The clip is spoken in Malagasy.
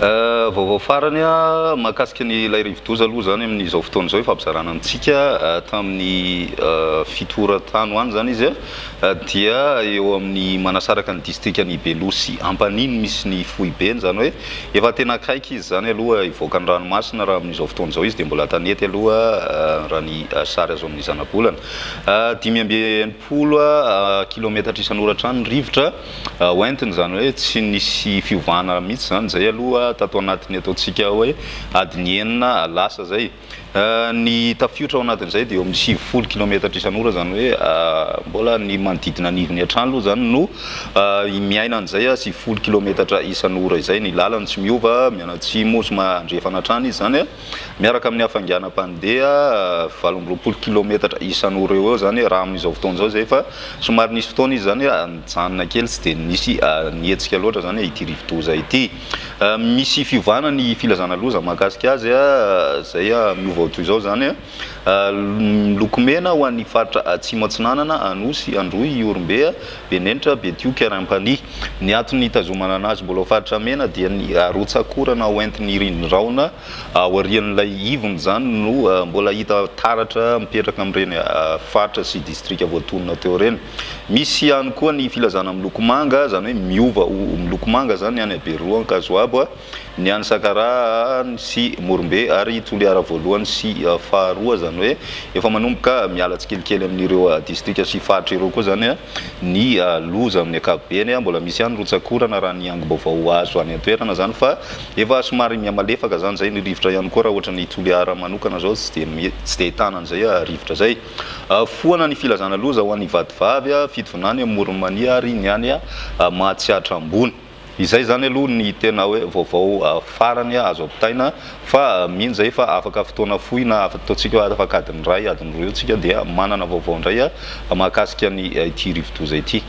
Vaovao farany mahakasika ny ilay rivodoza aloha zany amin'izao fotoana izao fampizarana antsika tamin'ny fitoran-tany hoany zany izy dia eo amin'ny manasaraka ny distriktan'i Belosy Ampaniny misy ny Fohibeny zany hoe efa tena akaiky izy zany aloha ivoaka ny ranomasina raha amin'izao fotoana izao izy dia mbola tanety aloha raha ny sary azo amin'ny zana-bolana 580 kilometatra isan'oratra ny rivotra hoentiny zany hoe tsy nisy fiovana mihitsy zany zay aloha tato anatiny ataontsika hoe adiny enina lasa zay ny tafiotra ao anatin'izay dia eo amin'ny 70 kilometatra isan'ora zany hoe mbola ny manodidina anivony hatrany aloha zany no miaina an'izay 70 kilometatra isan'ora izay ny lalany tsy miova mianatsimo sy mandrefana hatrany izy zany miaraka amin'ny hafanganam-pandeha 80 kilometatra isan'ora eo zany raha amin'izao fotoana izao zay fa somary nisy fotoana izy zany nijanona kely sy dia nisy nihetsika loatra zany ity rivodoza ity misy fiovana ny filazana loza mahakasika azy zay miova toy izao zany miloko mena ho an'ny faritra atsimo atsinanana Anosy Androy Orombe Benenitra Betioka Rampani ny antony itazomana anazy mbola ho faritra mena dia ny rotsakorana hoentin'ny rindroraona aorian'ilay ivony zany no mbola hita taratra mipetraka amin'ireny faritra sy distrika voatonona teo reny misy ihany koa ny filazana miloko manga zany hoe miova miloko manga zany any Beroa Kazoabo ny any Sakara sy Morombe ary Toliara voalohany sy faharoa zany hoe efa manomboka miala tsikelikely amin'ireo distrika sy faritra ireo koa zany ny loza amin'ny ankapobeny mbola misy ihany rotsakorana raha ny angom-baovao azo any an-toerana zany fa efa somary miamalefaka zany zay ny rivotra ihany koa raha ohatra ny Toliara manokana zao tsy dia ahitana an'izay rivotra zay foana ny filazana loza ho an'ny vadivavy fitovonany Moromania ary ny any Mahatsiatra ambony izay zany aloha ny tena hoe vaovao farany azo ampitaina fa mino zay fa afaka fotoana fohy na ataontsika hoe afaka adiny ray adiny roa tsika dia manana vaovao indray mahakasika ny ity rivodoza ity